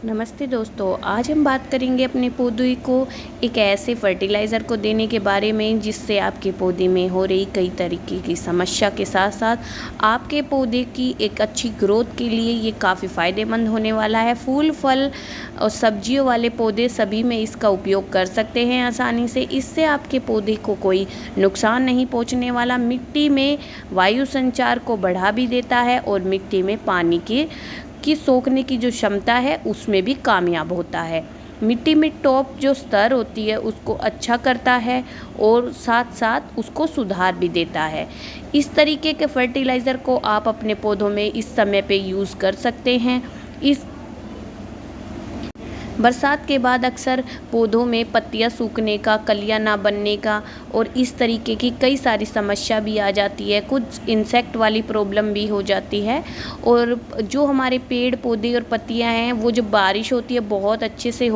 नमस्ते दोस्तों, आज हम बात करेंगे अपने पौधे को एक ऐसे फर्टिलाइज़र को देने के बारे में जिससे आपके पौधे में हो रही कई तरीके की समस्या के साथ साथ आपके पौधे की एक अच्छी ग्रोथ के लिए ये काफ़ी फ़ायदेमंद होने वाला है। फूल, फल और सब्जियों वाले पौधे सभी में इसका उपयोग कर सकते हैं आसानी से। इससे आपके पौधे को कोई नुकसान नहीं पहुंचने वाला। मिट्टी में वायु संचार को बढ़ा भी देता है और मिट्टी में पानी की सोखने की जो क्षमता है उसमें भी कामयाब होता है। मिट्टी में टॉप जो स्तर होती है उसको अच्छा करता है और साथ साथ उसको सुधार भी देता है। इस तरीके के फर्टिलाइज़र को आप अपने पौधों में इस समय पे यूज़ कर सकते हैं। इस बरसात के बाद अक्सर पौधों में पत्तियां सूखने का, कलियां ना बनने का और इस तरीके की कई सारी समस्या भी आ जाती है। कुछ इंसेक्ट वाली प्रॉब्लम भी हो जाती है और जो हमारे पेड़ पौधे और पत्तियां हैं वो जब बारिश होती है बहुत अच्छे से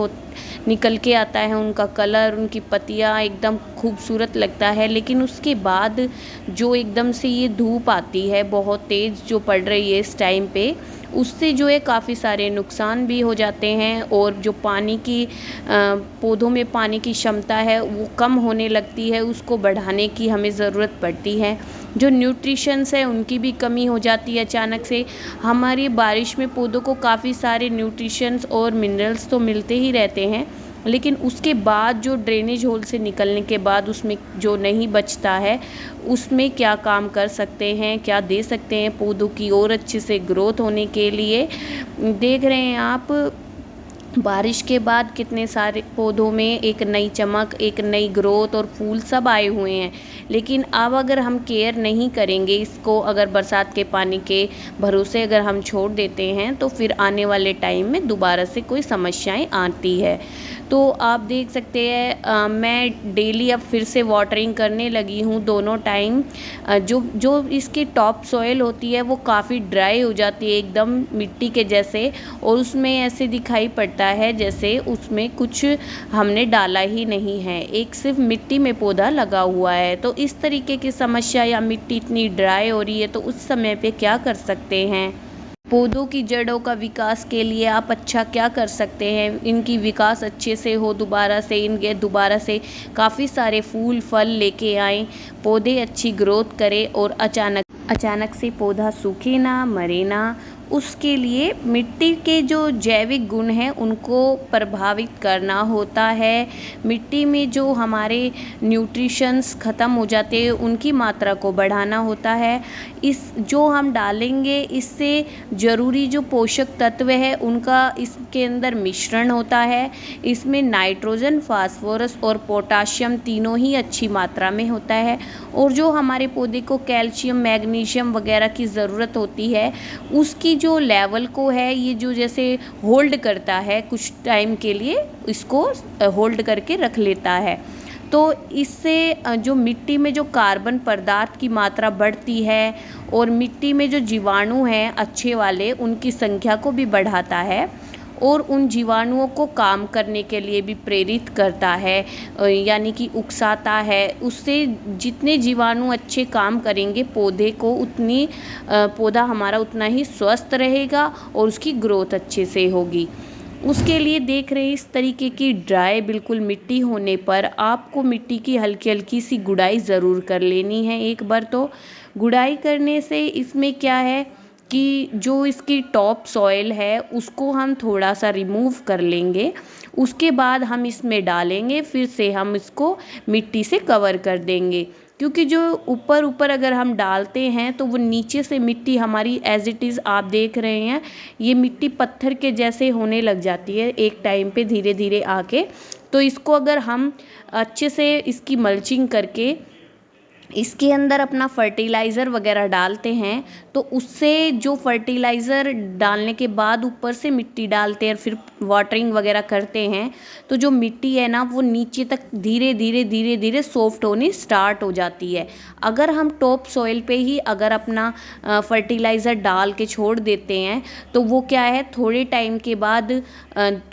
निकल के आता है, उनका कलर, उनकी पत्तियां एकदम खूबसूरत लगता है। लेकिन उसके बाद जो एकदम से ये धूप आती है बहुत तेज़ जो पड़ रही है इस टाइम पे, उससे जो है काफ़ी सारे नुकसान भी हो जाते हैं और जो पानी की पौधों में पानी की क्षमता है वो कम होने लगती है, उसको बढ़ाने की हमें ज़रूरत पड़ती है। जो न्यूट्रिशंस है उनकी भी कमी हो जाती है अचानक से। हमारी बारिश में पौधों को काफ़ी सारे न्यूट्रिशंस और मिनरल्स तो मिलते ही रहते हैं, लेकिन उसके बाद जो ड्रेनेज होल से निकलने के बाद उसमें जो नहीं बचता है उसमें क्या काम कर सकते हैं, क्या दे सकते हैं पौधों की और अच्छे से ग्रोथ होने के लिए। देख रहे हैं आप बारिश के बाद कितने सारे पौधों में एक नई चमक, एक नई ग्रोथ और फूल सब आए हुए हैं। लेकिन अब अगर हम केयर नहीं करेंगे इसको, अगर बरसात के पानी के भरोसे अगर हम छोड़ देते हैं तो फिर आने वाले टाइम में दोबारा से कोई समस्याएं आती है। तो आप देख सकते हैं मैं डेली अब फिर से वाटरिंग करने लगी हूँ दोनों टाइम। जो जो इसकी टॉप सॉइल होती है वो काफ़ी ड्राई हो जाती है एकदम मिट्टी के जैसे, और उसमें ऐसे दिखाई पड़ता है जैसे उसमें कुछ हमने डाला ही नहीं है, एक सिर्फ मिट्टी में पौधा लगा हुआ है। तो इस तरीके की समस्या या मिट्टी इतनी ड्राई हो रही है तो उस समय पे क्या कर सकते हैं? पौधों की जड़ों का विकास के लिए आप अच्छा क्या कर सकते हैं? इनकी विकास अच्छे से हो, दोबारा से इनके दोबारा से काफ़ी सारे फूल फल लेके आएँ, पौधे अच्छी ग्रोथ करें और अचानक अचानक से पौधा सूखे ना, मरे ना। उसके लिए मिट्टी के जो जैविक गुण हैं उनको प्रभावित करना होता है। मिट्टी में जो हमारे न्यूट्रिशंस ख़त्म हो जाते हैं उनकी मात्रा को बढ़ाना होता है। इस जो हम डालेंगे इससे ज़रूरी जो पोषक तत्व है उनका इसके अंदर मिश्रण होता है। इसमें नाइट्रोजन, फास्फोरस और पोटाशियम तीनों ही अच्छी मात्रा में होता है। और जो हमारे पौधे को कैल्शियम, मैग्नीशियम वगैरह की ज़रूरत होती है उसकी जो लेवल को है ये जो जैसे होल्ड करता है, कुछ टाइम के लिए इसको होल्ड करके रख लेता है। तो इससे जो मिट्टी में जो कार्बन पदार्थ की मात्रा बढ़ती है और मिट्टी में जो जीवाणु हैं अच्छे वाले उनकी संख्या को भी बढ़ाता है और उन जीवाणुओं को काम करने के लिए भी प्रेरित करता है, यानी कि उकसाता है। उससे जितने जीवाणु अच्छे काम करेंगे पौधे को उतनी पौधा हमारा उतना ही स्वस्थ रहेगा और उसकी ग्रोथ अच्छे से होगी। उसके लिए देख रहे हैं इस तरीके की ड्राई बिल्कुल मिट्टी होने पर आपको मिट्टी की हल्की हल्की सी गुड़ाई ज़रूर कर लेनी है एक बार। तो गुड़ाई करने से इसमें क्या है कि जो इसकी टॉप सॉइल है उसको हम थोड़ा सा रिमूव कर लेंगे, उसके बाद हम इसमें डालेंगे, फिर से हम इसको मिट्टी से कवर कर देंगे। क्योंकि जो ऊपर ऊपर अगर हम डालते हैं तो वो नीचे से मिट्टी हमारी एज इट इज़ आप देख रहे हैं ये मिट्टी पत्थर के जैसे होने लग जाती है एक टाइम पे धीरे धीरे आके। तो इसको अगर हम अच्छे से इसकी मल्चिंग करके इसके अंदर अपना फर्टिलाइज़र वगैरह डालते हैं तो उससे जो फर्टिलाइज़र डालने के बाद ऊपर से मिट्टी डालते हैं फिर वाटरिंग वगैरह करते हैं तो जो मिट्टी है ना वो नीचे तक धीरे धीरे सॉफ्ट होनी स्टार्ट हो जाती है। अगर हम टॉप सॉइल पे ही अगर अपना फर्टिलाइज़र डाल के छोड़ देते हैं तो वो क्या है थोड़े टाइम के बाद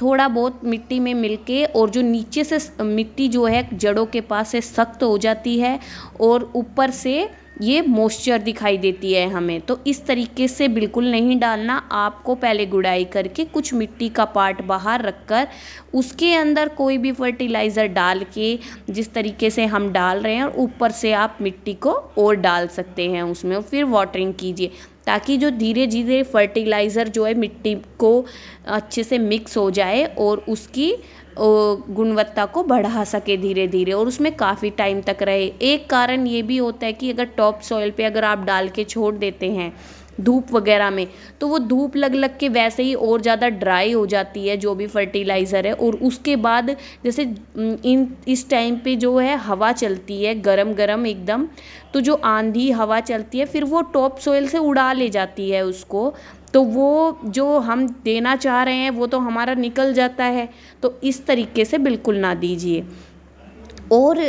थोड़ा बहुत मिट्टी में मिलके और जो नीचे से मिट्टी जो है जड़ों के पास से सख्त हो जाती है और ऊपर से ये मॉइस्चर दिखाई देती है हमें। तो इस तरीके से बिल्कुल नहीं डालना, आपको पहले गुड़ाई करके कुछ मिट्टी का पार्ट बाहर रखकर उसके अंदर कोई भी फर्टिलाइज़र डाल के, जिस तरीके से हम डाल रहे हैं, और ऊपर से आप मिट्टी को और डाल सकते हैं उसमें, और फिर वाटरिंग कीजिए ताकि जो धीरे धीरे फर्टिलाइज़र जो है मिट्टी को अच्छे से मिक्स हो जाए और उसकी गुणवत्ता को बढ़ा सके धीरे धीरे, और उसमें काफ़ी टाइम तक रहे। एक कारण ये भी होता है कि अगर टॉप सॉइल पे अगर आप डाल के छोड़ देते हैं धूप वगैरह में, तो वो धूप लग लग के वैसे ही और ज़्यादा ड्राई हो जाती है जो भी फर्टिलाइज़र है। और उसके बाद जैसे इस टाइम पे जो है हवा चलती है गरम गरम एकदम, तो जो आंधी हवा चलती है फिर वो टॉप सॉइल से उड़ा ले जाती है उसको, तो वो जो हम देना चाह रहे हैं वो तो हमारा निकल जाता है। तो इस तरीके से बिल्कुल ना दीजिए। और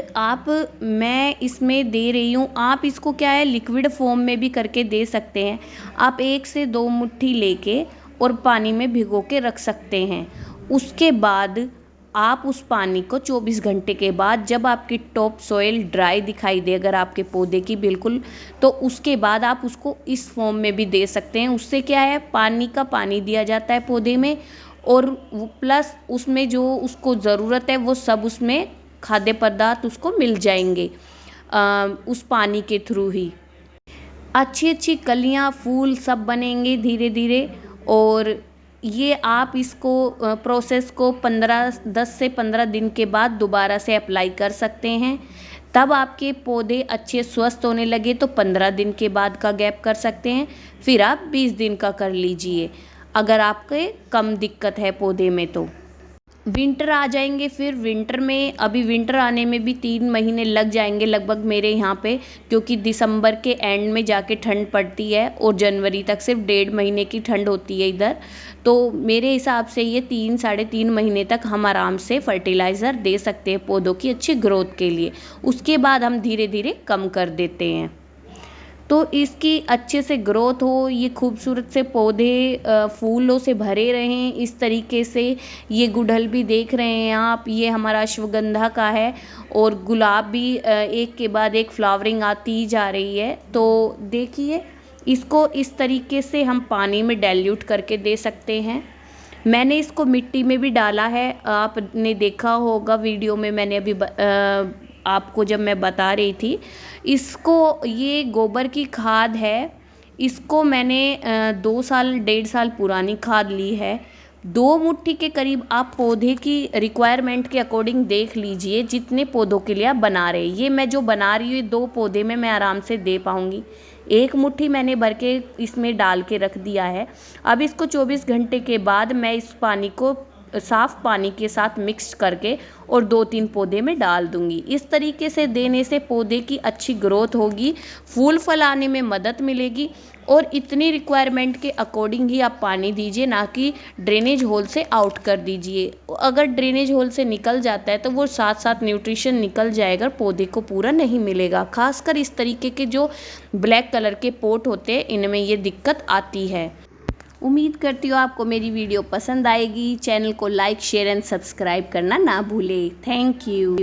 मैं इसमें दे रही हूँ, आप इसको क्या है लिक्विड फॉर्म में भी करके दे सकते हैं। आप 1 से 2 मुट्ठी लेके और पानी में भिगो के रख सकते हैं। उसके बाद आप उस पानी को 24 घंटे के बाद, जब आपकी टॉप सॉइल ड्राई दिखाई दे अगर आपके पौधे की बिल्कुल, तो उसके बाद आप उसको इस फॉर्म में भी दे सकते हैं। उससे क्या है, पानी का पानी दिया जाता है पौधे में, और प्लस उसमें जो उसको ज़रूरत है वो सब उसमें खाद्य पदार्थ उसको मिल जाएंगे उस पानी के थ्रू ही। अच्छी अच्छी कलियाँ फूल सब बनेंगे धीरे धीरे। और ये आप इसको प्रोसेस को 10 से 15 दिन के बाद दोबारा से अप्लाई कर सकते हैं। तब आपके पौधे अच्छे स्वस्थ होने लगे तो 15 दिन के बाद का गैप कर सकते हैं, फिर आप 20 दिन का कर लीजिए अगर आपके कम दिक्कत है पौधे में। तो विंटर आ जाएंगे, फिर विंटर में, अभी विंटर आने में भी 3 महीने लग जाएंगे लगभग मेरे यहाँ पे, क्योंकि दिसंबर के एंड में जाके ठंड पड़ती है और जनवरी तक सिर्फ 1.5 महीने की ठंड होती है इधर। तो मेरे हिसाब से ये 3-3.5 महीने तक हम आराम से फर्टिलाइज़र दे सकते हैं पौधों की अच्छी ग्रोथ के लिए। उसके बाद हम धीरे धीरे कम कर देते हैं, तो इसकी अच्छे से ग्रोथ हो, ये खूबसूरत से पौधे फूलों से भरे रहें इस तरीके से। ये गुड़हल भी देख रहे हैं आप, ये हमारा अश्वगंधा का है, और गुलाब भी एक के बाद एक फ्लावरिंग आती ही जा रही है। तो देखिए, इसको इस तरीके से हम पानी में डाइल्यूट करके दे सकते हैं। मैंने इसको मिट्टी में भी डाला है, आपने देखा होगा वीडियो में, मैंने अभी आपको जब मैं बता रही थी। इसको, ये गोबर की खाद है, इसको मैंने 2 साल 1.5 साल पुरानी खाद ली है। 2 मुट्ठी के करीब आप पौधे की रिक्वायरमेंट के अकॉर्डिंग देख लीजिए जितने पौधों के लिए आप बना रहे हैं। ये मैं जो बना रही हूँ 2 पौधे में मैं आराम से दे पाऊँगी। 1 मुट्ठी मैंने भर के इसमें डाल के रख दिया है। अब इसको 24 घंटे के बाद मैं इस पानी को साफ़ पानी के साथ मिक्स करके और 2-3 पौधे में डाल दूंगी। इस तरीके से देने से पौधे की अच्छी ग्रोथ होगी, फूल फल आने में मदद मिलेगी। और इतनी रिक्वायरमेंट के अकॉर्डिंग ही आप पानी दीजिए, ना कि ड्रेनेज होल से आउट कर दीजिए। अगर ड्रेनेज होल से निकल जाता है तो वो साथ साथ न्यूट्रिशन निकल जाएगा, पौधे को पूरा नहीं मिलेगा। खासकर इस तरीके के जो ब्लैक कलर के पॉट होते हैं इनमें ये दिक्कत आती है। उम्मीद करती हूँ आपको मेरी वीडियो पसंद आएगी। चैनल को लाइक शेयर एंड सब्सक्राइब करना ना भूलें। Thank you.